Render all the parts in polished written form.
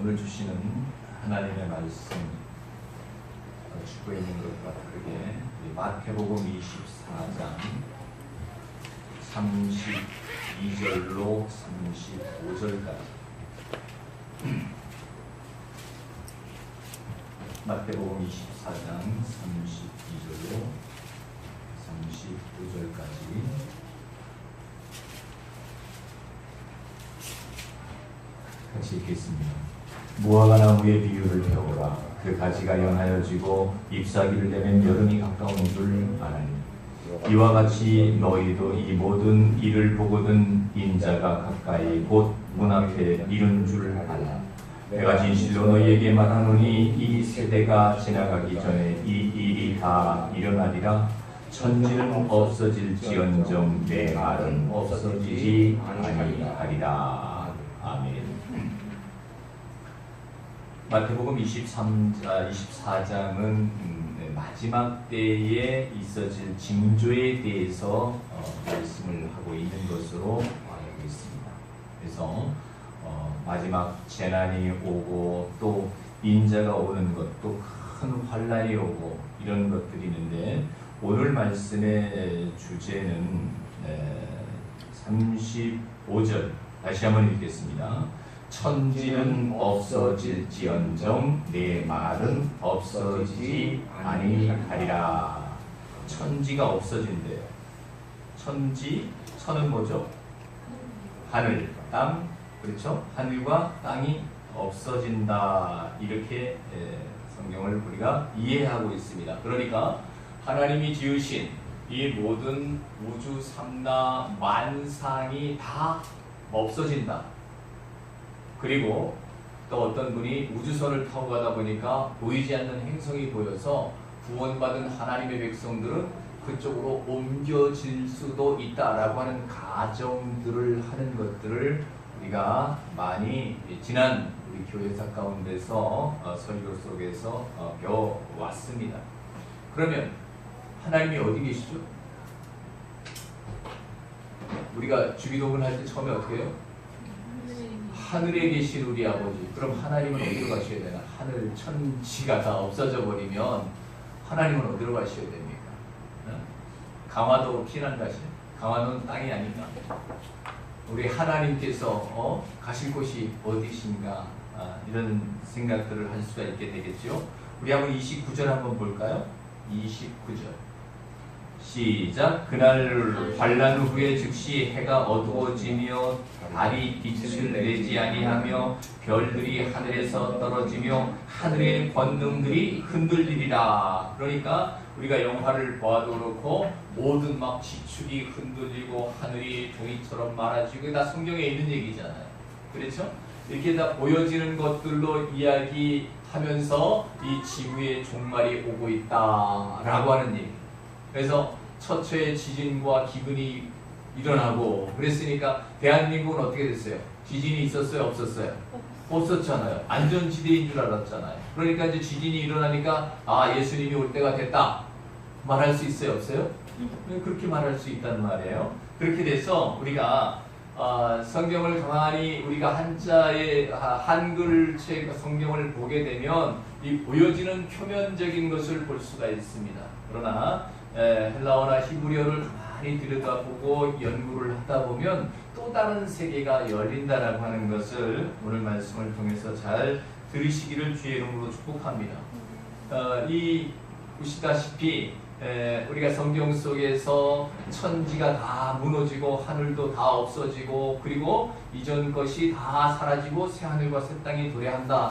오늘 주시는 하나님의 말씀 죽고 있는 것과 다르게 마태복음 24장 32절로 35절까지 마태복음 24장 32절로 35절까지 같이 읽겠습니다. 무화과 나무의 비유를 배우라. 그 가지가 연하여 지고 잎사귀를 내면 여름이 가까운 줄 아나니 이와 같이 너희도 이 모든 일을 보거든 인자가 가까이 곧 문 앞에 이른 줄 알라. 내가 진실로 너희에게 말하노니 이 세대가 지나가기 전에 이 일이 다 일어나리라. 천지는 없어질지언정 내 말은 없어지지 아니하리라. 아멘. 마태복음 24장은 마지막 때에 있어질 징조에 대해서 말씀을 하고 있는 것으로 알고 있습니다. 그래서 마지막 재난이 오고 또 인자가 오는 것, 또 큰 환란이 오고 이런 것들이 있는데 오늘 말씀의 주제는 35절 다시 한번 읽겠습니다. 천지는 없어질지언정 내 말은 없어지지 아니하리라. 천지가 없어진대요. 천은 뭐죠? 하늘, 땅, 그렇죠? 하늘과 땅이 없어진다. 이렇게 성경을 우리가 이해하고 있습니다. 그러니까 하나님이 지으신 이 모든 우주 삼다 만상이 다 없어진다. 그리고 또 어떤 분이 우주선을 타고 가다 보니까 보이지 않는 행성이 보여서 구원받은 하나님의 백성들은 그쪽으로 옮겨질 수도 있다라고 하는 가정들을 하는 것들을 우리가 많이 지난 우리 교회사 가운데서 설교 속에서 배워왔습니다. 그러면 하나님이 어디 계시죠? 우리가 주기도문 할 때 처음에 어떻게 해요? 하늘에 계신 우리 아버지. 그럼 하나님은 어디로 가셔야 되나? 하늘 천지가 다 없어져 버리면 하나님은 어디로 가셔야 됩니까? 강화도 피난 가시. 강화도는 땅이 아닌가? 우리 하나님께서 가실 곳이 어디신가? 이런 생각들을 할 수가 있게 되겠죠. 우리 한번 29절 한번 볼까요? 29절 시작. 그날 환난 후에 즉시 해가 어두워지며 달이 빛을 내지 아니하며 별들이 하늘에서 떨어지며 하늘의 권능들이 흔들리리라. 그러니까 우리가 영화를 보아도 그렇고 모든 막 지축이 흔들리고 하늘이 종이처럼 말아지고 다 성경에 있는 얘기잖아요. 그렇죠? 이렇게 다 보여지는 것들로 이야기하면서 이 지구의 종말이 오고 있다라고 하는 얘기. 그래서 처처의 지진과 기근이 일어나고 그랬으니까 대한민국은 어떻게 됐어요? 지진이 있었어요? 없었어요? 없었잖아요. 안전지대인 줄 알았잖아요. 그러니까 이제 지진이 일어나니까 예수님이 올 때가 됐다 말할 수 있어요? 없어요? 그렇게 말할 수 있단 말이에요. 그렇게 돼서 우리가 성경을 가만히 우리가 한자의 한글책 성경을 보게 되면 이 보여지는 표면적인 것을 볼 수가 있습니다. 그러나 헬라어나 히브리어를 가만히 들여다보고 연구를 하다 보면 또 다른 세계가 열린다라고 하는 것을 오늘 말씀을 통해서 잘 들으시기를 주의 이름으로 축복합니다. 보시다시피 우리가 성경 속에서 천지가 다 무너지고 하늘도 다 없어지고 그리고 이전 것이 다 사라지고 새 하늘과 새 땅이 도래한다.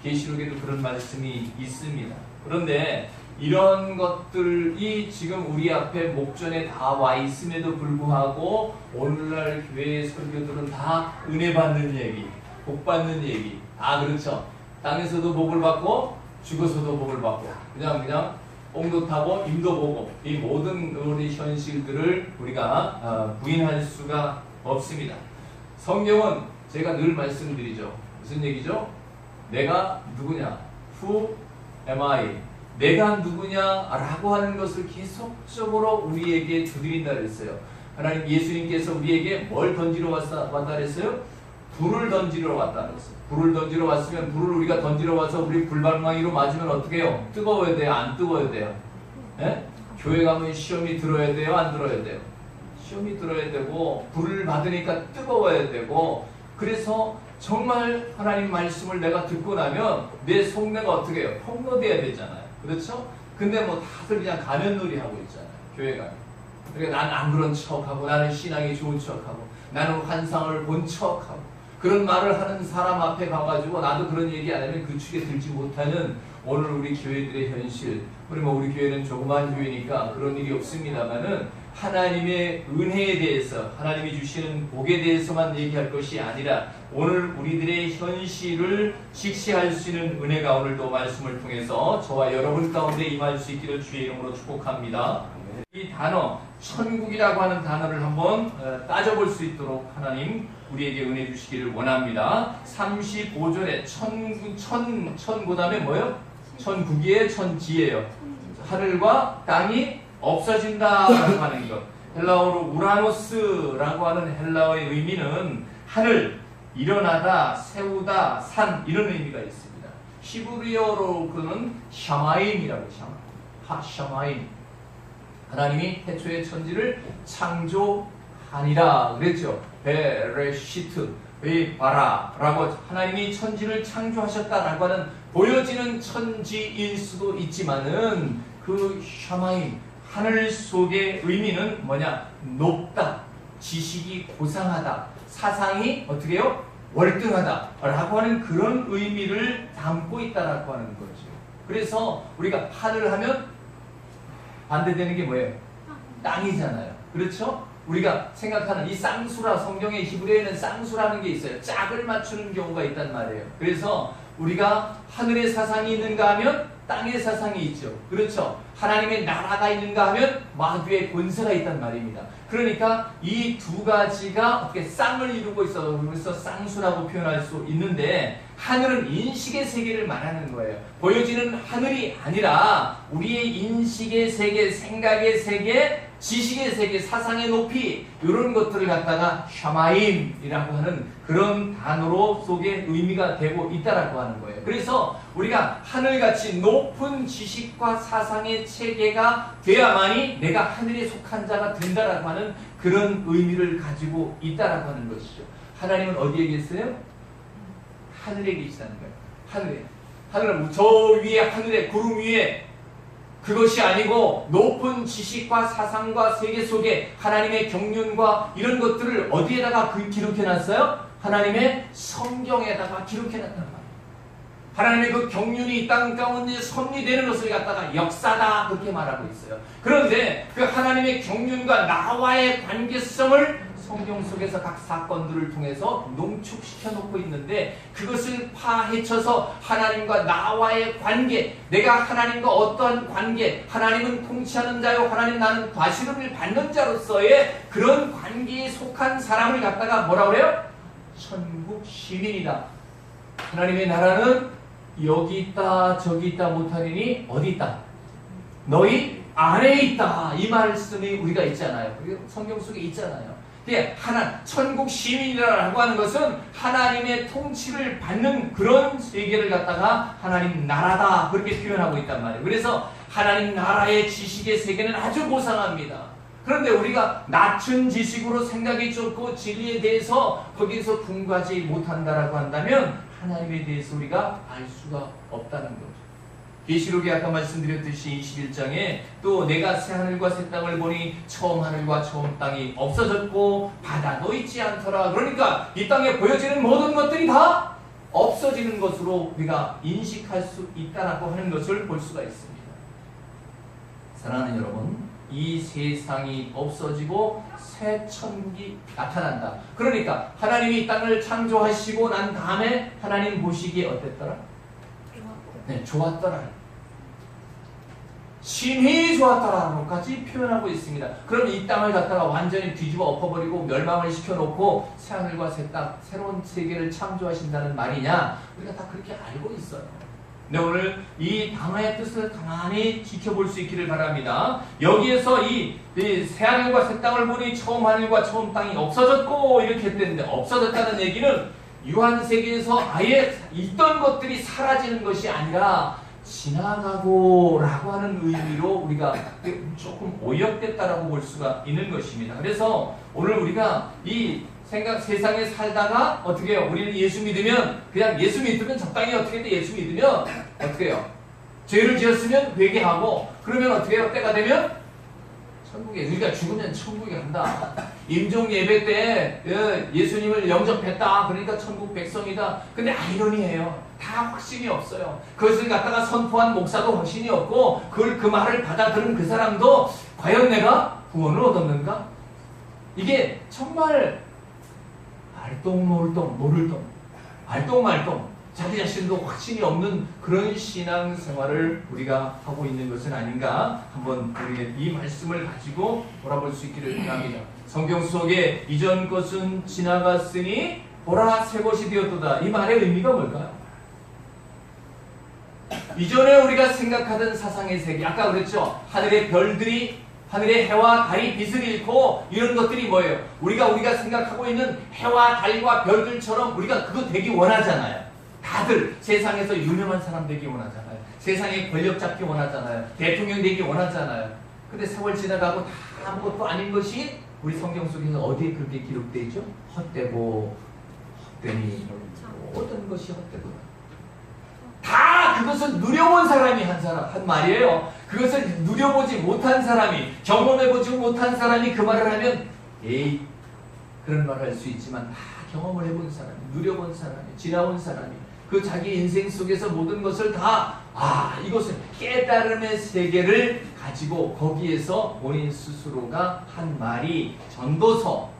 계시록에도 그런 말씀이 있습니다. 그런데 이런 것들이 지금 우리 앞에 목전에 다 와 있음에도 불구하고 오늘날 교회의 설교들은 다 은혜 받는 얘기, 복 받는 얘기. 그렇죠. 땅에서도 복을 받고 죽어서도 복을 받고 그냥 옹도 타고 임도 보고 이 모든 우리 현실들을 우리가 부인할 수가 없습니다. 성경은 제가 늘 말씀드리죠. 무슨 얘기죠? 내가 누구냐? Who am I? 내가 누구냐라고 하는 것을 계속적으로 우리에게 두드린다 그랬어요. 하나님 예수님께서 우리에게 뭘 던지러 왔다 그랬어요? 불을 던지러 왔다 그랬어요. 불을 던지러 왔으면 불을 우리가 던지러 와서 우리 불방망이로 맞으면 어떻게 해요? 뜨거워야 돼요? 안 뜨거워야 돼요? 예? 교회 가면 시험이 들어야 돼요? 안 들어야 돼요? 시험이 들어야 되고 불을 받으니까 뜨거워야 되고 그래서 정말 하나님 말씀을 내가 듣고 나면 내 속내가 어떻게 해요? 폭로돼야 되잖아요. 그렇죠? 근데 뭐 다들 그냥 가면놀이 하고 있잖아요. 교회 가면. 그러니까 난 안 그런 척하고 나는 신앙이 좋은 척하고 나는 환상을 본 척하고 그런 말을 하는 사람 앞에 가가지고 나도 그런 얘기 안 하면 그 축에 들지 못하는 오늘 우리 교회들의 현실. 우리 교회는 조그마한 교회니까 그런 일이 없습니다만은 하나님의 은혜에 대해서 하나님이 주시는 복에 대해서만 얘기할 것이 아니라 오늘 우리들의 현실을 직시할 수 있는 은혜가 오늘도 말씀을 통해서 저와 여러분 가운데 임할 수 있기를 주의 이름으로 축복합니다. 이 단어 천국이라고 하는 단어를 한번 따져볼 수 있도록 하나님 우리에게 은혜 주시기를 원합니다. 35절에 천 그 다음에 뭐예요? 천국이에요? 천지예요? 하늘과 땅이 없어진다라고 하는 것. 헬라어로 우라노스라고 하는 헬라어의 의미는 하늘, 일어나다, 세우다, 산 이런 의미가 있습니다. 히브리어로 그는 샤마임이라고 샤마임. 하나님이 태초에 천지를 창조하니라 그랬죠. 베레시트 바라라고 하나님이 천지를 창조하셨다라고 하는 보여지는 천지일 수도 있지만은 그 샤마임 하늘 속의 의미는 뭐냐? 높다, 지식이 고상하다, 사상이 어떻게 해요? 월등하다 라고 하는 그런 의미를 담고 있다라고 하는 거죠. 그래서 우리가 하늘 하면 반대되는 게 뭐예요? 땅이잖아요. 그렇죠? 우리가 생각하는 이 쌍수라, 성경의 히브리어에는 쌍수라는 게 있어요. 짝을 맞추는 경우가 있단 말이에요. 그래서 우리가 하늘의 사상이 있는가 하면 땅의 사상이 있죠. 그렇죠? 하나님의 나라가 있는가 하면 마귀의 권세가 있단 말입니다. 그러니까 이 두 가지가 어떻게 쌍을 이루고 있어. 그래서 쌍수라고 표현할 수 있는데 하늘은 인식의 세계를 말하는 거예요. 보여지는 하늘이 아니라 우리의 인식의 세계, 생각의 세계, 지식의 세계, 사상의 높이 이런 것들을 갖다가 샤마임이라고 하는 그런 단어로 속에 의미가 되고 있다라고 하는 거예요. 그래서 우리가 하늘같이 높은 지식과 사상의 체계가 돼야만이 내가 하늘에 속한 자가 된다라고 하는 그런 의미를 가지고 있다라고 하는 것이죠. 하나님은 어디에 계세요? 하늘에 계시다는 거예요. 하늘에. 하늘은 저 위에 하늘에 구름 위에 그것이 아니고 높은 지식과 사상과 세계 속에 하나님의 경륜과 이런 것들을 어디에다가 기록해놨어요? 하나님의 성경에다가 기록해놨단 말이에요. 하나님의 그 경륜이 이 땅 가운데 섭리되는 것을 갖다가 역사다 그렇게 말하고 있어요. 그런데 그 하나님의 경륜과 나와의 관계성을 성경 속에서 각 사건들을 통해서 농축시켜 놓고 있는데 그것을 파헤쳐서 하나님과 나와의 관계, 내가 하나님과 어떠한 관계, 하나님은 통치하는 자요 하나님 나는 과시름을 받는 자로서의 그런 관계에 속한 사람을 갖다가 뭐라고 그래요? 천국 시민이다. 하나님의 나라는 여기 있다 저기 있다 못하리니 어디 있다? 너희 안에 있다. 이 말씀이 우리가 있잖아요. 성경 속에 있잖아요. 천국 시민이라고 하는 것은 하나님의 통치를 받는 그런 세계를 갖다가 하나님 나라다 그렇게 표현하고 있단 말이에요. 그래서 하나님 나라의 지식의 세계는 아주 고상합니다. 그런데 우리가 낮춘 지식으로 생각이 좁고 진리에 대해서 거기서 궁구하지 못한다라고 한다면 하나님에 대해서 우리가 알 수가 없다는 거죠. 계시록에 아까 말씀드렸듯이 21장에 또 내가 새 하늘과 새 땅을 보니 처음 하늘과 처음 땅이 없어졌고 바다도 있지 않더라. 그러니까 이 땅에 보여지는 모든 것들이 다 없어지는 것으로 우리가 인식할 수 있다라고 하는 것을 볼 수가 있습니다. 사랑하는 여러분, 이 세상이 없어지고 새 천국이 나타난다. 그러니까 하나님이 이 땅을 창조하시고 난 다음에 하나님 보시기에 어땠더라? 네, 좋았더라. 심히 좋았더라고까지 표현하고 있습니다. 그럼 이 땅을 갖다가 완전히 뒤집어 엎어버리고 멸망을 시켜놓고 새하늘과 새 땅, 새로운 세계를 창조하신다는 말이냐? 우리가 다 그렇게 알고 있어요. 근데 오늘 이 단어의 뜻을 가만히 지켜볼 수 있기를 바랍니다. 여기에서 이 새하늘과 새 땅을 보니 처음 하늘과 처음 땅이 없어졌고 이렇게 했는데 없어졌다는 얘기는 유한세계에서 아예 있던 것들이 사라지는 것이 아니라 지나가고 라고 하는 의미로 우리가 조금 오역됐다라고 볼 수가 있는 것입니다. 그래서 오늘 우리가 이 세상에 살다가 어떻게 해요? 우리는 예수 믿으면 그냥 예수 믿으면 적당히 어떻게 돼? 예수 믿으면 어떻게 해요? 죄를 지었으면 회개하고 그러면 어떻게 해요? 때가 되면 천국에, 우리가 죽으면 천국에 간다. 임종 예배 때 예수님을 영접했다. 그러니까 천국 백성이다. 근데 아이러니해요. 다 확신이 없어요. 그것을 갖다가 선포한 목사도 확신이 없고 그 말을 받아들은 그 사람도 과연 내가 구원을 얻었는가? 이게 정말 알똥말똥 자기 자신도 확신이 없는 그런 신앙생활을 우리가 하고 있는 것은 아닌가 한번 우리 이 말씀을 가지고 돌아볼 수 있기를 바랍니다. 성경 속에 이전 것은 지나갔으니 보라 새 것이 되었도다. 이 말의 의미가 뭘까요? 이전에 우리가 생각하던 사상의 세계, 아까 그랬죠? 하늘의 별들이, 하늘의 해와 달이 빛을 잃고 이런 것들이 뭐예요? 우리가 생각하고 있는 해와 달과 별들처럼 우리가 그거 되기 원하잖아요. 다들 세상에서 유명한 사람 되기 원하잖아요. 세상에 권력 잡기 원하잖아요. 대통령 되기 원하잖아요. 근데 세월 지나가고 다 아무것도 아닌 것이 우리 성경 속에서 어디에 그렇게 기록되어 있죠? 헛되고 헛되니 모든 것이 헛되고 다 그것을 누려본 사람이 한 말이에요. 그것을 누려보지 못한 사람이, 경험해보지 못한 사람이 그 말을 하면 에이 그런 말을 할 수 있지만 다 경험을 해본 사람이, 누려본 사람이, 지나온 사람이 그 자기 인생 속에서 모든 것을 다 이것은 깨달음의 세계를 가지고 거기에서 본인 스스로가 한 말이 전도서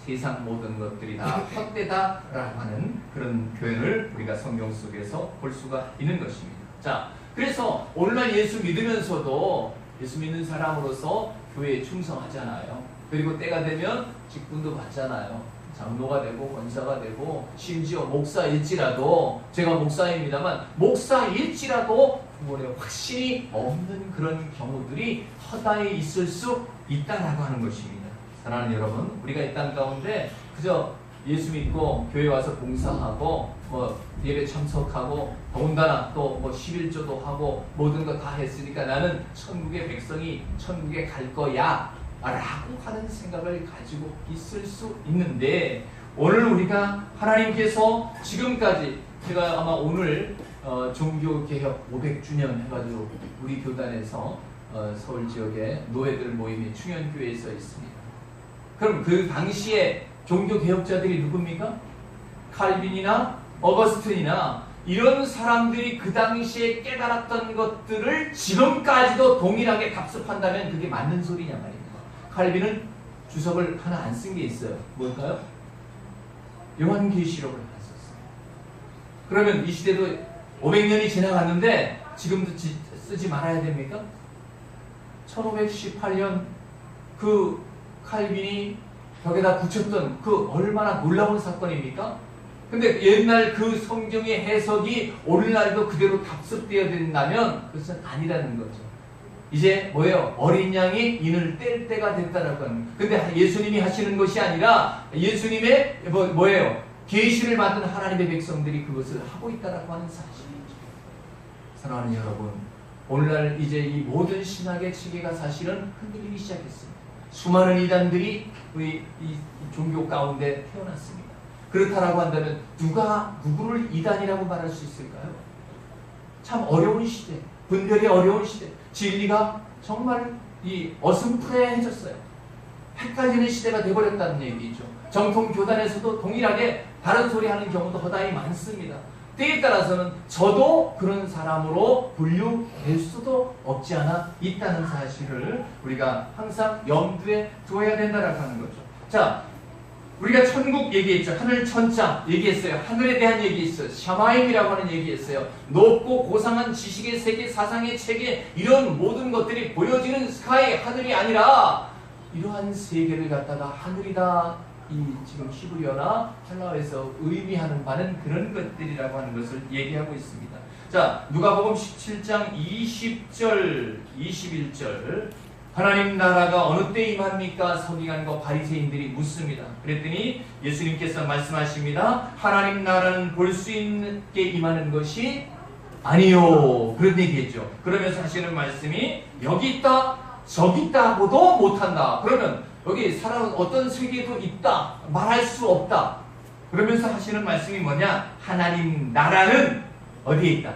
세상 모든 것들이 다 헛되다라고 하는 그런 표현을 우리가 성경 속에서 볼 수가 있는 것입니다. 자, 그래서 오늘날 예수 믿으면서도 예수 믿는 사람으로서 교회에 충성하잖아요. 그리고 때가 되면 직분도 받잖아요. 장로가 되고 권사가 되고 심지어 목사일지라도, 제가 목사입니다만 목사일지라도 구원에 확신이 없는 그런 경우들이 허다해 있을 수 있다라고 하는 것입니다. 사랑하는 여러분, 우리가 이 땅 가운데 그저 예수 믿고 교회 와서 봉사하고 예배 참석하고 더군다나 또 11조도 하고 모든 거 다 했으니까 나는 천국의 백성이 천국에 갈 거야 라고 하는 생각을 가지고 있을 수 있는데, 오늘 우리가 하나님께서 지금까지, 제가 아마 오늘 종교개혁 500주년 해가지고 우리 교단에서 서울 지역의 노예들 모임이 충현교회에서 있습니다. 그럼 그 당시에 종교개혁자들이 누굽니까? 칼빈이나 어거스틴이나 이런 사람들이 그 당시에 깨달았던 것들을 지금까지도 동일하게 답습한다면 그게 맞는 소리냐 말입니다. 칼빈은 주석을 하나 안 쓴 게 있어요. 뭘까요? 요한계시록을 안 썼어요. 그러면 이 시대도 500년이 지나갔는데 지금도 쓰지 말아야 됩니까? 1518년 그 칼빈이 벽에다 붙였던 그 얼마나 놀라운 사건입니까? 근데 옛날 그 성경의 해석이 오늘날도 그대로 답습되어야 된다면 그것은 아니라는 거죠. 이제 뭐예요? 어린 양이 인을 뗄 때가 됐다라고 하는 거예요. 근데 예수님이 하시는 것이 아니라 예수님의 뭐예요? 계시를 받은 하나님의 백성들이 그것을 하고 있다라고 하는 사실이죠. 사랑하는 여러분, 오늘날 이제 이 모든 신학의 체계가 사실은 흔들리기 시작했습니다. 수많은 이단들이 우리 이 종교 가운데 태어났습니다. 그렇다라고 한다면 누가 누구를 이단이라고 말할 수 있을까요? 참 어려운 시대, 분별이 어려운 시대, 진리가 정말 이 어슴푸레해졌어요. 헷갈리는 시대가 되어버렸다는 얘기죠. 정통 교단에서도 동일하게 다른 소리 하는 경우도 허다히 많습니다. 때에 따라서는 저도 그런 사람으로 분류될 수도 없지 않아 있다는 사실을 우리가 항상 염두에 두어야 된다라고 하는 거죠. 자, 우리가 천국 얘기했죠. 하늘 천자 얘기했어요. 하늘에 대한 얘기했어요. 샤마임이라고 하는 얘기했어요. 높고 고상한 지식의 세계, 사상의 체계, 이런 모든 것들이 보여지는 스카이, 하늘이 아니라 이러한 세계를 갖다가 하늘이다, 이 지금 히브리어나 헬라어에서 의미하는 바는 그런 것들이라고 하는 것을 얘기하고 있습니다. 자, 누가복음 17장 20절, 21절 하나님 나라가 어느 때 임합니까? 서기관과 바리새인들이 묻습니다. 그랬더니 예수님께서 말씀하십니다. 하나님 나라는 볼 수 있게 임하는 것이 아니요. 그런 얘기했죠. 그러면서 하시는 말씀이 여기 있다 저기 있다 하고도 못한다. 그러면 여기 사람은 어떤 세계도 있다 말할 수 없다. 그러면서 하시는 말씀이 뭐냐? 하나님 나라는 어디에 있다?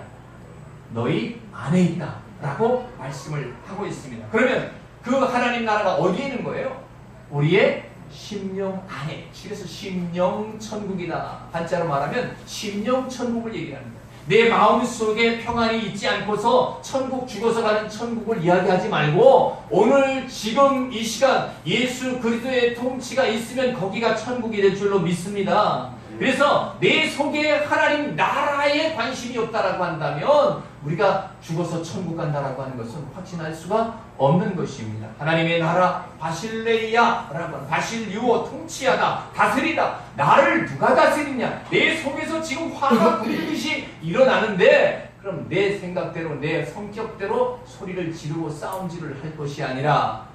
너희 안에 있다 라고 말씀을 하고 있습니다. 그러면 그 하나님 나라가 어디에 있는 거예요? 우리의 심령 안에. 그래서 심령천국이다. 한자로 말하면 심령천국을 얘기하는 거예요. 내 마음속에 평안이 있지 않고서 천국 죽어서 가는 천국을 이야기하지 말고 오늘 지금 이 시간 예수 그리스도의 통치가 있으면 거기가 천국이 될 줄로 믿습니다. 그래서 내 속에 하나님 나라에 관심이 없다라고 한다면 우리가 죽어서 천국 간다라고 하는 것은 확신할 수가 없는 것입니다. 하나님의 나라 바실레이아라고 하는 바실유어 통치하다 다스리다. 나를 누가 다스리냐? 내 속에서 지금 화가 불듯이 일어나는데 그럼 내 생각대로 내 성격대로 소리를 지르고 싸움질을 할 것이 아니라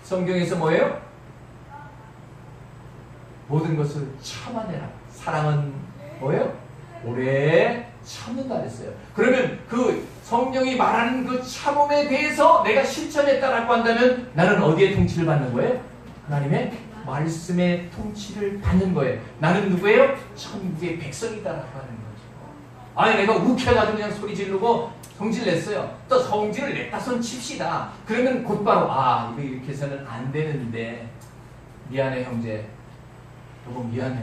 성경에서 뭐예요? 모든 것을 참아내라. 사랑은 뭐예요? 오래 참는다 그랬어요. 그러면 그 성경이 말하는 그 참음에 대해서 내가 실천했다라고 한다면 나는 어디에 통치를 받는 거예요? 하나님의 말씀의 통치를 받는 거예요. 나는 누구예요? 천국의 백성이다라고 하는 거죠. 아니 내가 욱해가지고 그냥 소리 지르고 성질 냈어요. 또 성질을 냈다 손 칩시다. 그러면 곧바로 이거 이렇게 해서는 안 되는데 미안해 형제. 여보 미안해.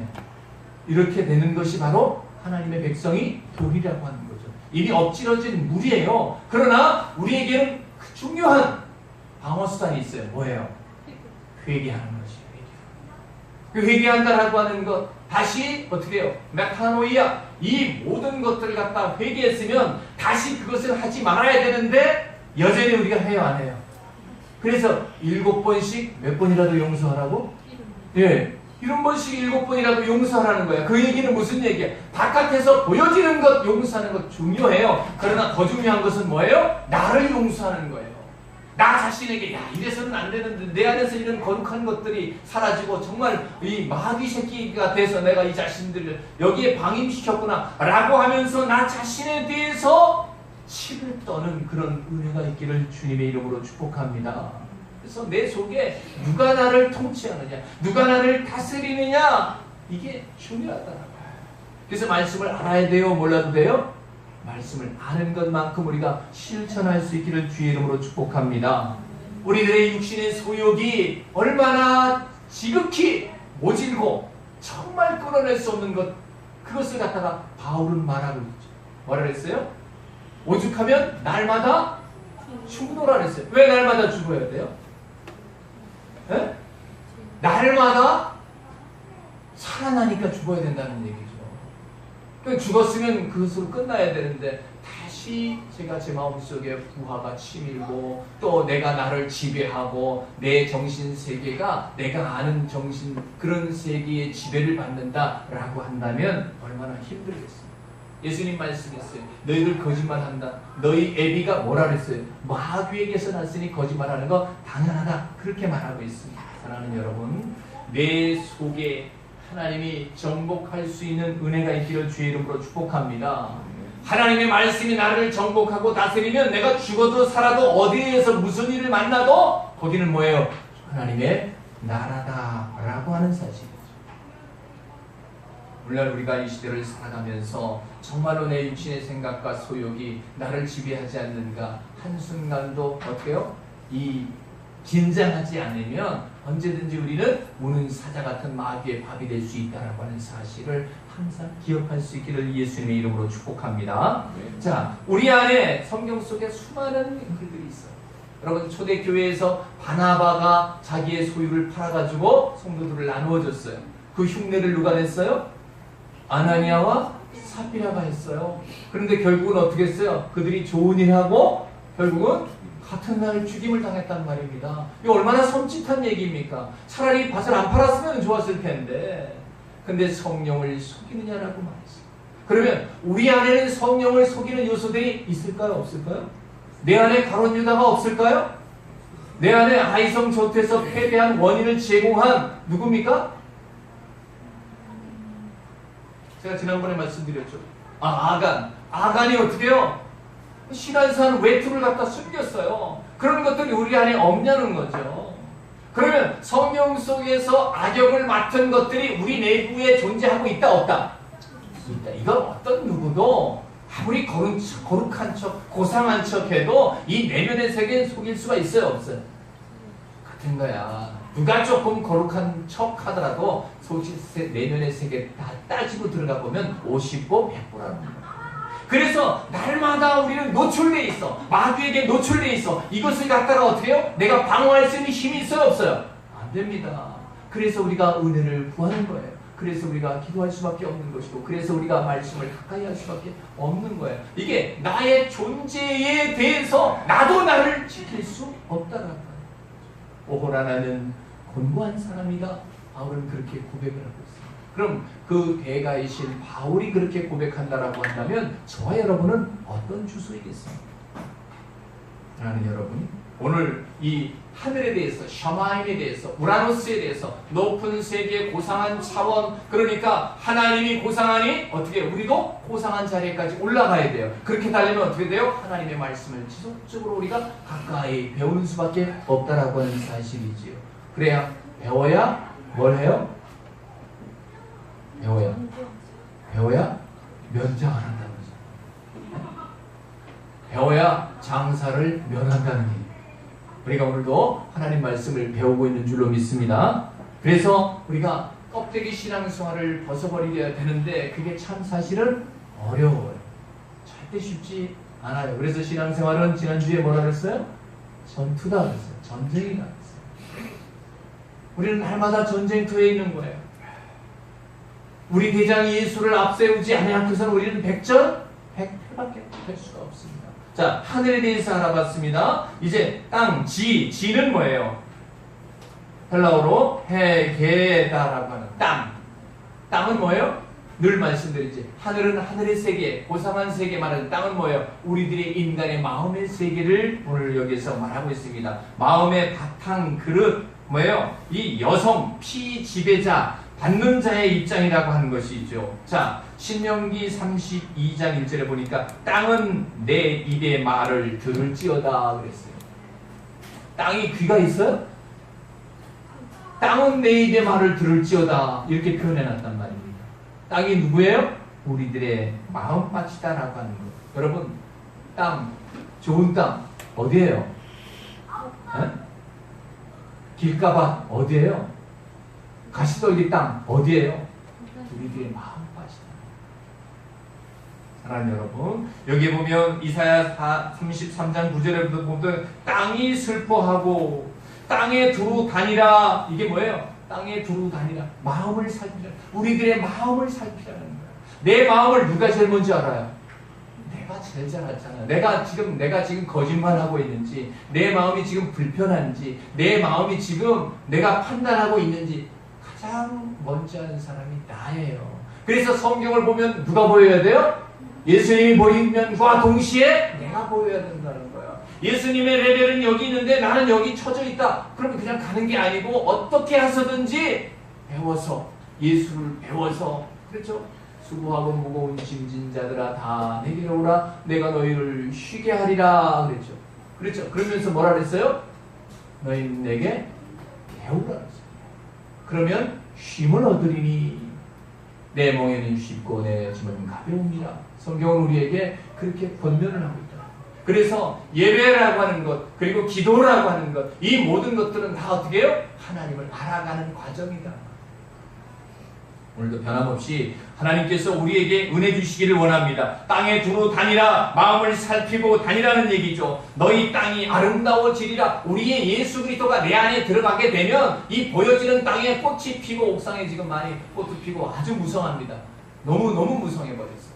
이렇게 되는 것이 바로 하나님의 백성이 도리라고 하는 거죠. 이미 엎질러진 물이에요. 그러나 우리에게는 중요한 방어수단이 있어요. 뭐예요? 회개하는 것이에요. 그 회개한다라고 하는 것 다시 어떻게 해요? 메타노이아 이 모든 것들을 갖다 회개했으면 다시 그것을 하지 말아야 되는데 여전히 우리가 해요 안 해요? 그래서 7번씩 몇 번이라도 용서하라고? 예. 7번씩 7번이라도 용서하라는 거야. 그 얘기는 무슨 얘기야? 바깥에서 보여지는 것 용서하는 것 중요해요. 그러나 더 중요한 것은 뭐예요? 나를 용서하는 거예요. 나 자신에게 이래서는 안 되는데 내 안에서 이런 거룩한 것들이 사라지고 정말 이 마귀 새끼가 돼서 내가 이 자신들을 여기에 방임시켰구나 라고 하면서 나 자신에 대해서 치를 떠는 그런 은혜가 있기를 주님의 이름으로 축복합니다. 그래서 내 속에 누가 나를 통치하느냐, 누가 나를 다스리느냐, 이게 중요하다. 그래서 말씀을 알아야 돼요? 몰라도 돼요? 말씀을 아는 것만큼 우리가 실천할 수 있기를 주의 이름으로 축복합니다. 우리들의 육신의 소욕이 얼마나 지극히 모질고 정말 끌어낼 수 없는 것, 그것을 갖다가 바울은 말하고 있죠. 뭐라 그랬어요? 오죽하면 날마다 죽노라 그랬어요. 왜 날마다 죽어야 돼요? 에? 날마다 살아나니까 죽어야 된다는 얘기죠. 그러니까 죽었으면 그것으로 끝나야 되는데 다시 제가 제 마음속에 부하가 치밀고 또 내가 나를 지배하고 내 정신세계가 내가 아는 정신 그런 세계의 지배를 받는다라고 한다면 얼마나 힘들겠어요. 예수님 말씀했어요. 너희들 거짓말한다. 너희 애비가 뭐라 그랬어요? 마귀에게서 났으니 거짓말하는 거 당연하다. 그렇게 말하고 있습니다. 사랑하는 여러분, 내 속에 하나님이 정복할 수 있는 은혜가 있기를 주의 이름으로 축복합니다. 하나님의 말씀이 나를 정복하고 다스리면 내가 죽어도 살아도 어디에서 무슨 일을 만나도 거기는 뭐예요? 하나님의 나라다라고 하는 사실이죠. 오늘날 우리가 이 시대를 살아가면서 정말로 내 육신의 생각과 소욕이 나를 지배하지 않는가 한순간도 어때요? 이 긴장하지 않으면 언제든지 우리는 우는 사자 같은 마귀의 밥이 될 수 있다라고 하는 사실을 항상 기억할 수 있기를 예수님의 이름으로 축복합니다. 네. 자, 우리 안에 성경 속에 수많은 글들이 있어요. 여러분 초대교회에서 바나바가 자기의 소유를 팔아가지고 성도들을 나누어줬어요. 그 흉내를 누가 냈어요? 아나니아와 사피라가 했어요. 그런데 결국은 어떻게 했어요? 그들이 좋은 일하고 결국은 같은 날 죽임을 당했단 말입니다. 이거 얼마나 섬찟한 얘기입니까? 차라리 밭을 안 팔았으면 좋았을 텐데. 근데 성령을 속이느냐라고 말했어요. 그러면 우리 안에는 성령을 속이는 요소들이 있을까요? 없을까요? 내 안에 가룟 유다가 없을까요? 내 안에 아이성 저태에서 패배한 원인을 제공한 누굽니까? 제가 지난번에 말씀드렸죠. 아간이 어떻게 해요? 시간산 외투를 갖다 숨겼어요. 그런 것들이 우리 안에 없냐는 거죠. 그러면 성경 속에서 악역을 맡은 것들이 우리 내부에 존재하고 있다 없다? 있다. 이건 어떤 누구도 아무리 거룩한 척, 고상한 척 해도 이 내면의 세계에 속일 수가 있어요 없어요? 같은 거야. 누가 조금 거룩한 척 하더라도 솔직히 내면의 세계 다 따지고 들어가 보면 50보 100보라는 거야. 그래서 날마다 우리는 노출되어 있어. 마귀에게 노출되어 있어. 이것을 갖다가 어떻게 해요? 내가 방어할 수 있는 힘이 있어요 없어요? 안 됩니다. 그래서 우리가 은혜를 구하는 거예요. 그래서 우리가 기도할 수밖에 없는 것이고, 그래서 우리가 말씀을 가까이 할 수밖에 없는 거예요. 이게 나의 존재에 대해서 나도 나를 지킬 수 없다라는 거예요. 오호라 나는 곤고한 사람이다. 바울은 그렇게 고백을 하고 있습니다. 그럼 그 대가이신 바울이 그렇게 고백한다라고 한다면 저와 여러분은 어떤 주소이겠습니까? 라는 여러분이 오늘 이 하늘에 대해서, 샤마임에 대해서, 우라노스에 대해서, 높은 세계의 고상한 차원, 그러니까 하나님이 고상하니 어떻게 우리도 고상한 자리에까지 올라가야 돼요. 그렇게 달리면 어떻게 돼요? 하나님의 말씀을 지속적으로 우리가 가까이 배우는 수밖에 없다라고 하는 사실이지요. 그래야 배워야 뭘 해요? 배워야 면장을 한다는 거죠. 배워야 장사를 면한다는 일. 우리가 오늘도 하나님 말씀을 배우고 있는 줄로 믿습니다. 그래서 우리가 껍데기 신앙생활을 벗어버리게 되는데 그게 참 사실은 어려워요. 절대 쉽지 않아요. 그래서 신앙생활은 지난주에 뭐라 그랬어요? 전투다 그랬어요. 전쟁이다 그랬어요. 우리는 날마다 전쟁터에 있는 거예요. 우리 대장 예수를 앞세우지 않고서는 우리는 백전 백패밖에 될 수가 없습니다. 자, 하늘에 대해서 알아봤습니다. 이제 땅, 지는 뭐예요? 헬라어로 헤게다라고 하는 땅. 땅은 뭐예요? 늘 말씀드리지. 하늘은 하늘의 세계, 고상한 세계 말하는 땅은 뭐예요? 우리들의 인간의 마음의 세계를 오늘 여기서 말하고 있습니다. 마음의 바탕, 그릇, 뭐예요? 이 여성, 피지배자, 받는 자의 입장이라고 하는 것이죠. 자, 신명기 32장 1절에 보니까 땅은 내 입의 말을 들을지어다 그랬어요. 땅이 귀가 있어요? 땅은 내 입의 말을 들을지어다 이렇게 표현해놨단 말입니다. 땅이 누구예요? 우리들의 마음밭이다라고 하는 것. 여러분, 땅, 좋은 땅 어디예요? 에? 길가밭 어디예요? 가시떨기 땅 어디예요? 우리들의 마음밭이다. 사랑하는 여러분, 여기 보면 이사야 33장 9절에 보면 땅이 슬퍼하고 땅에 두루 다니라. 이게 뭐예요? 땅에 두루 다니라. 마음을 살피라. 우리들의 마음을 살피라는 거예요. 내 마음을 누가 제일 먼저 알아요? 내가 제일 잘 알잖아요. 내가 지금 거짓말하고 있는지, 내 마음이 지금 불편한지, 내 마음이 지금 내가 판단하고 있는지 가장 먼저 아는 사람이 나예요. 그래서 성경을 보면 누가 보여야 돼요? 예수님이 보이면과 동시에 내가 보여야 된다는 거예요. 예수님의 레벨은 여기 있는데 나는 여기 처져 있다. 그러면 그냥 가는 게 아니고 어떻게 해서든지 배워서, 예수를 배워서, 그렇죠? 수고하고 무거운 짐진 자들아 다 내게로 오라. 내가 너희를 쉬게 하리라 그랬죠. 그렇죠? 그러면서 뭐라 그랬어요? 너희는 내게 배우라 그랬어요. 그러면 쉼을 얻으리니 내 멍에는 쉽고 내 짐은 가벼움이라. 성경은 우리에게 그렇게 권면을 하고 있다. 그래서 예배라고 하는 것, 그리고 기도라고 하는 것, 이 모든 것들은 다 어떻게 해요? 하나님을 알아가는 과정이다. 오늘도 변함없이 하나님께서 우리에게 은혜 주시기를 원합니다. 땅에 두루 다니라. 마음을 살피고 다니라는 얘기죠. 너희 땅이 아름다워지리라. 우리의 예수 그리스도가 내 안에 들어가게 되면 이 보여지는 땅에 꽃이 피고, 옥상에 지금 많이 꽃이 피고 아주 무성합니다. 너무 무성해버렸어요.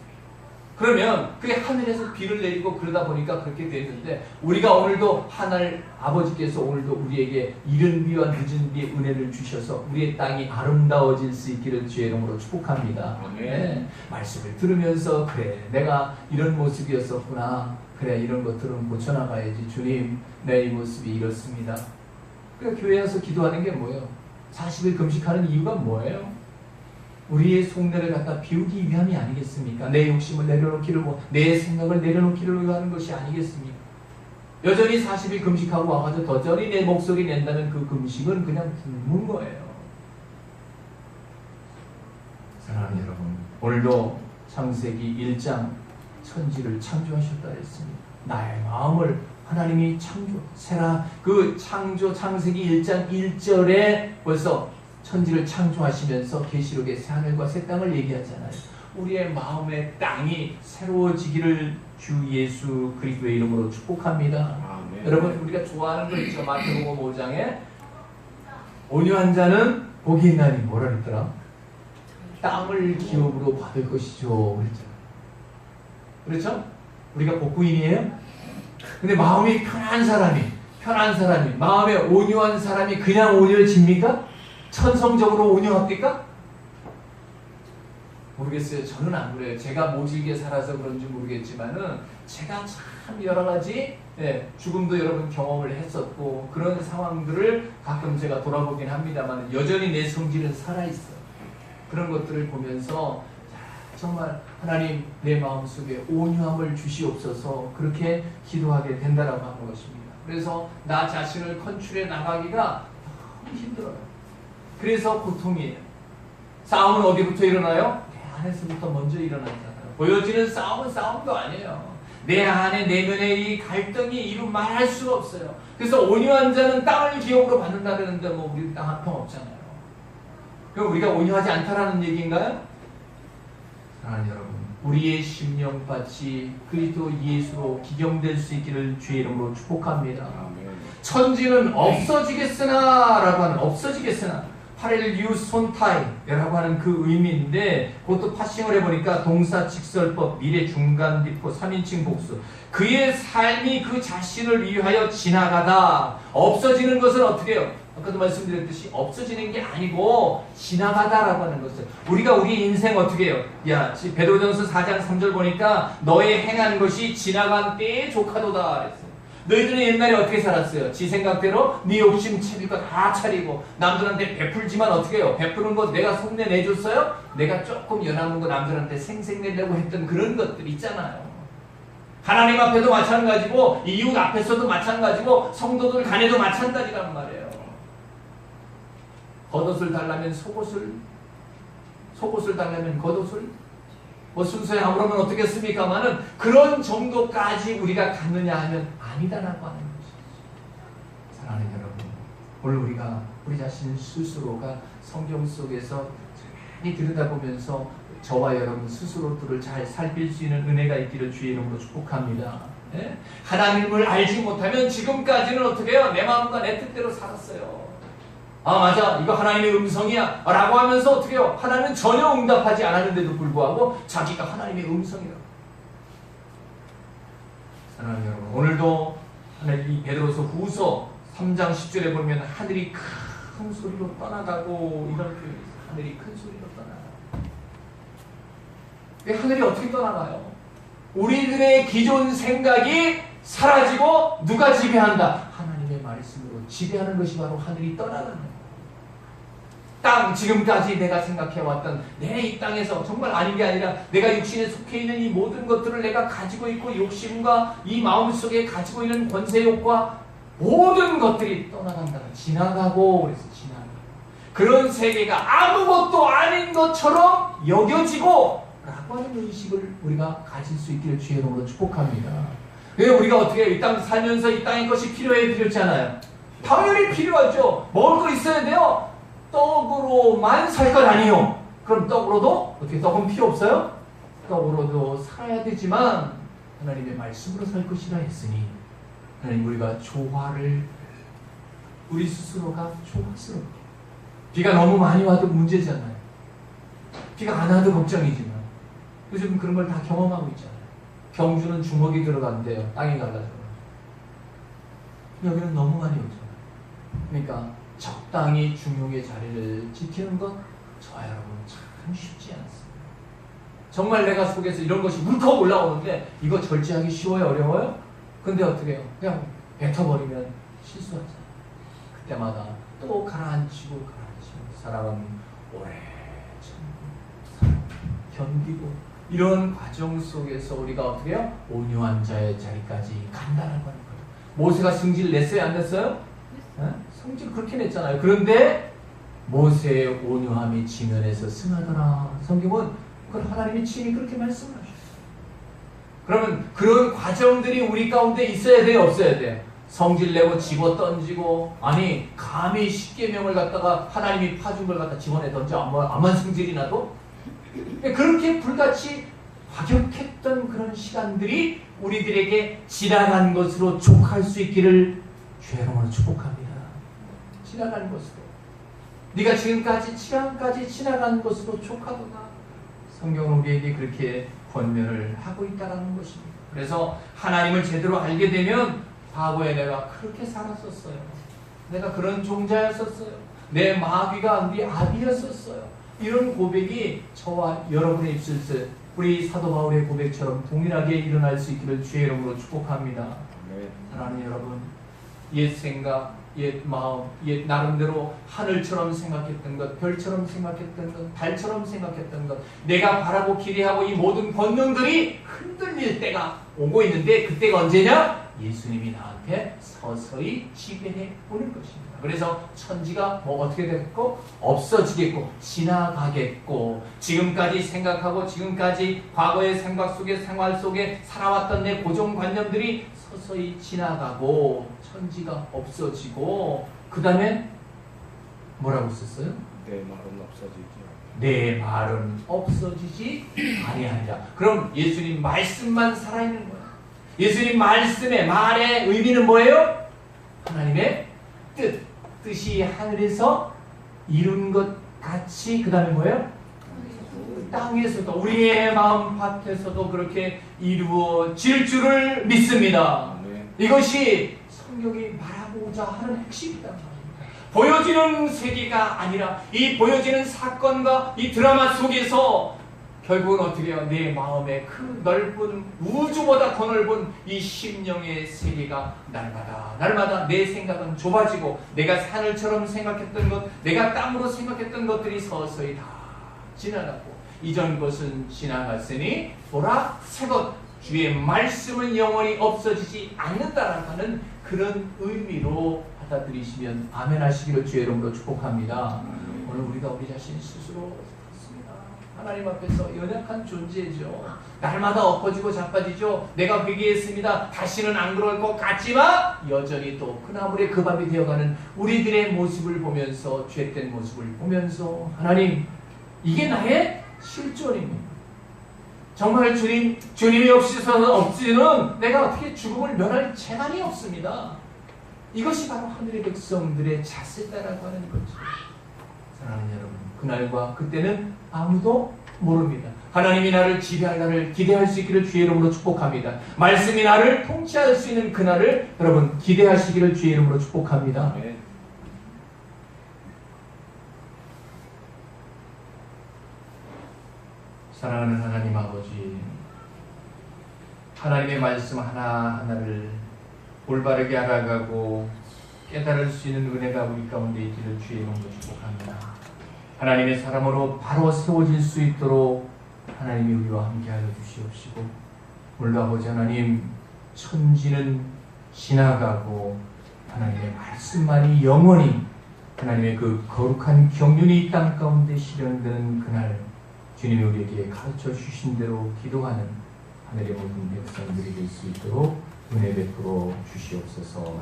그러면 그게 하늘에서 비를 내리고 그러다 보니까 그렇게 됐는데, 우리가 오늘도 하늘 아버지께서 오늘도 우리에게 이른 비와 늦은 비의 은혜를 주셔서 우리의 땅이 아름다워질 수 있기를 주의 이름으로 축복합니다. 네. 말씀을 들으면서 그래, 내가 이런 모습이었었구나. 그래, 이런 것들은 고쳐나가야지. 주님, 내 이 모습이 이렇습니다. 그러니까 교회 와서 기도하는 게 뭐예요? 40일 금식하는 이유가 뭐예요? 우리의 속내를 갖다 비우기 위함이 아니겠습니까? 내 욕심을 내려놓기를, 내 생각을 내려놓기를 위하는 것이 아니겠습니까? 여전히 40일 금식하고 와가지고 더전히 내 목소리 낸다면 그 금식은 그냥 굶은 거예요. 사랑하는 여러분, 오늘도 창세기 1장 천지를 창조하셨다 했습니다. 나의 마음을 하나님이 그 창세기 1장 1절에 벌써 천지를 창조하시면서 계시록의 새하늘과 새 땅을 얘기하잖아요. 우리의 마음의 땅이 새로워지기를 주 예수 그리스도의 이름으로 축복합니다. 아멘. 여러분, 우리가 좋아하는 거 있죠. 마태복음 5장에 온유한 자는 복이 있나니 뭐라 그랬더라? 땅을 기업으로 받을 것이죠. 그렇죠? 우리가 복부인이에요? 근데 마음이 편한 사람이, 마음에 온유한 사람이 그냥 온유해집니까? 천성적으로 온유합니까? 모르겠어요. 저는 안 그래요. 제가 모질게 살아서 그런지 모르겠지만은 제가 참 여러 가지 죽음도 여러분 경험을 했었고 그런 상황들을 가끔 제가 돌아보긴 합니다만 여전히 내 성질은 살아있어요. 그런 것들을 보면서 정말 하나님 내 마음속에 온유함을 주시옵소서 그렇게 기도하게 된다라고 하는 것입니다. 그래서 나 자신을 컨트롤해 나가기가 너무 힘들어요. 그래서 고통이에요. 싸움은 어디부터 일어나요? 내 안에서부터 먼저 일어나잖아요. 보여지는 싸움은 싸움도 아니에요. 내 안에 내면의 이 갈등이 이루 말할 수가 없어요. 그래서 온유한 자는 땅을 기업으로 받는다는데 우리 땅 한 평 없잖아요. 그럼 우리가 온유하지 않다라는 얘기인가요? 사랑하는 여러분, 우리의 심령밭이 그리스도 예수로 기경될 수 있기를 주의 이름으로 축복합니다. 천지는 없어지겠으나 라고 하는 없어지겠으나 파렐리우손타이라고 하는 그 의미인데 그것도 파싱을 해보니까 동사 직설법 미래 중간 비포 3인칭 복수 그의 삶이 그 자신을 위하여 지나가다 없어지는 것은 어떻게 해요? 아까도 말씀드렸듯이 없어지는 게 아니고 지나가다라고 하는 것을 우리가 우리 인생 어떻게 해요? 야, 베드로전서 4장 3절 보니까 너의 행한 것이 지나간 때에 족하도다 그랬어요. 너희들은 옛날에 어떻게 살았어요? 지 생각대로 네 욕심 채릴 거 다 차리고 남들한테 베풀지만 어떻게 해요? 베푸는 거 내가 속내 내줬어요? 내가 조금 연하는 거 남들한테 생색내려고 했던 그런 것들 있잖아요. 하나님 앞에도 마찬가지고 이웃 앞에서도 마찬가지고 성도들 간에도 마찬가지란 말이에요. 겉옷을 달라면 속옷을 달라면 겉옷을 순서에 아무러면 어떻겠습니까마는 그런 정도까지 우리가 갔느냐 하면 아니다라고 하는 것이죠. 사랑하는 여러분, 오늘 우리가 우리 자신 스스로가 성경 속에서 많이 들여다보면서 저와 여러분 스스로들을 잘 살필 수 있는 은혜가 있기를 주의 이름으로 축복합니다. 네? 하나님을 알지 못하면 지금까지는 어떻게 해요? 내 마음과 내 뜻대로 살았어요. 아 맞아 이거 하나님의 음성이야 라고 하면서 어떻게 해요? 하나님은 전혀 응답하지 않았는데도 불구하고 자기가 하나님의 음성이라고. 사랑하는 여러분, 오늘도 이 베드로서 후서 3장 10절에 보면 하늘이 큰 소리로 떠나가고 이런 표현이 있어요. 하늘이 큰 소리로 떠나가고. 하늘이 어떻게 떠나가요? 우리들의 기존 생각이 사라지고 누가 지배한다? 하나님의 말씀으로 지배하는 것이 바로 하늘이 떠나가는 거예요. 땅, 지금까지 내가 생각해왔던 내 이 땅에서 정말 아닌 게 아니라 내가 육신에 속해 있는 이 모든 것들을 내가 가지고 있고 욕심과 이 마음속에 가지고 있는 권세욕과 모든 것들이 떠나간다. 지나가고 그래서 지나가고 그런 세계가 아무것도 아닌 것처럼 여겨지고 라고 하는 의식을 우리가 가질 수 있기를 주의 이름으로 축복합니다. 왜 우리가 어떻게 이 땅 살면서 이 땅의 것이 필요해 필요치 않아요? 당연히 필요하죠. 먹을 거 있어야 돼요. 떡으로만 살 건 아니에요. 그럼 떡으로도 어떻게 떡은 필요 없어요? 떡으로도 살아야 되지만 하나님의 말씀으로 살 것이라 했으니 하나님 우리가 조화를 우리 스스로가 조화스럽게 비가 너무 많이 와도 문제잖아요. 비가 안 와도 걱정이지만 요즘 그런 걸 다 경험하고 있잖아요. 경주는 주먹이 들어간대요. 땅이 갈라져. 여기는 너무 많이 오잖아요. 그러니까 적당히 중용의 자리를 지키는 것 저와 여러분 참 쉽지 않습니다. 정말 내가 속에서 이런 것이 울컥 올라오는데 이거 절제하기 쉬워요? 어려워요? 근데 어떻게 해요? 그냥 뱉어버리면 실수하잖아요. 그때마다 또 가라앉히고 사랑은 오래 참고 견디고 이런 과정 속에서 우리가 어떻게 해요? 온유한 자의 자리까지 간다는 거예요. 모세가 성질 냈어요? 안 냈어요? 성질 그렇게 냈잖아요. 그런데 모세의 온유함이 지면에서 승하더라. 성경은 그 하나님의 친히 그렇게 말씀하셨어요. 그러면 그런 과정들이 우리 가운데 있어야 돼요? 없어야 돼요? 성질 내고 집어 던지고 아니 감히 십계명을 갖다가 하나님이 파준 걸 갖다 집어내 던져 암만 성질이 나도 그렇게 불같이 과격했던 그런 시간들이 우리들에게 지나간 것으로 족할 수 있기를 주의 이름으로 축복합니다. 지나간 것으로 네가 지금까지 시간까지 지나간 것으로 족하도다. 성경은 우리에게 그렇게 권면을 하고 있다는 것입니다. 그래서 하나님을 제대로 알게 되면 과거에 내가 그렇게 살았었어요. 내가 그런 종자였었어요. 내 마귀가 우리 아비였었어요. 이런 고백이 저와 여러분의 입술에 우리 사도 바울의 고백처럼 동일하게 일어날 수 있기를 주의 이름으로 축복합니다. 사랑하는 여러분, 옛 생각, 옛 마음, 옛 나름대로 하늘처럼 생각했던 것, 별처럼 생각했던 것, 달처럼 생각했던 것, 내가 바라고 기대하고 이 모든 권능들이 흔들릴 때가 오고 있는데 그때가 언제냐? 예수님이 나한테 서서히 지배해 오는 것입니다. 그래서 천지가 뭐 어떻게 되겠고 없어지겠고 지나가겠고 지금까지 생각하고 지금까지 과거의 생각 속에 생활 속에 살아왔던 내 고정관념들이 서서히 지나가고 천지가 없어지고 그 다음에 뭐라고 썼어요? 내 말은 없어지지. 내 말은 없어지지 아니하리라. 그럼 예수님 말씀만 살아있는 거예요. 예수님 말씀의 말의 의미는 뭐예요? 하나님의 뜻이 하늘에서 이룬 것 같이 그 다음에 뭐예요? 땅에서도 우리의 마음밭에서도 그렇게 이루어질 줄을 믿습니다. 이것이 성경이 말하고자 하는 핵심이다. 보여지는 세계가 아니라 이 보여지는 사건과 이 드라마 속에서 결국은 어떻게 해요? 내 마음의 그 넓은 우주보다 더 넓은 이 심령의 세계가 날마다 내 생각은 좁아지고 내가 하늘처럼 생각했던 것, 내가 땅으로 생각했던 것들이 서서히 다 지나가고 이전 것은 지나갔으니 보라 새것 주의 말씀은 영원히 없어지지 않는다라는 그런 의미로 받아들이시면 아멘 하시기를 주의 이름으로 축복합니다. 오늘 우리가 우리 자신 스스로 하나님 앞에서 연약한 존재죠. 날마다 엎어지고 자빠지죠. 내가 회개했습니다. 다시는 안 그럴 것 같지만 여전히 또 그나물의 그 밥이 되어가는 우리들의 모습을 보면서 죄된 모습을 보면서 하나님 이게 나의 실존입니다. 정말 주님이 없이는 내가 어떻게 죽음을 면할 재간이 없습니다. 이것이 바로 하늘의 백성들의 자세다라고 하는 거죠. 사랑하는 여러분, 그날과 그때는 아무도 모릅니다. 하나님이 나를 지배할 날을 기대할 수 있기를 주의 이름으로 축복합니다. 말씀이 나를 통치할 수 있는 그날을 여러분 기대하시기를 주의 이름으로 축복합니다. 네. 사랑하는 하나님 아버지, 하나님의 말씀 하나하나를 올바르게 알아가고 깨달을 수 있는 은혜가 우리 가운데 있기를 주의 이름으로 축복합니다. 하나님의 사람으로 바로 세워질 수 있도록 하나님이 우리와 함께하여 주시옵시고 오늘도 아버지 하나님 천지는 지나가고 하나님의 말씀만이 영원히 하나님의 그 거룩한 경륜이 이 땅 가운데 실현되는 그날 주님이 우리에게 가르쳐 주신 대로 기도하는 하늘의 모든 백성들이 될 수 있도록 은혜 베풀어 주시옵소서.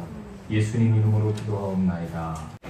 예수님 이름으로 기도하옵나이다.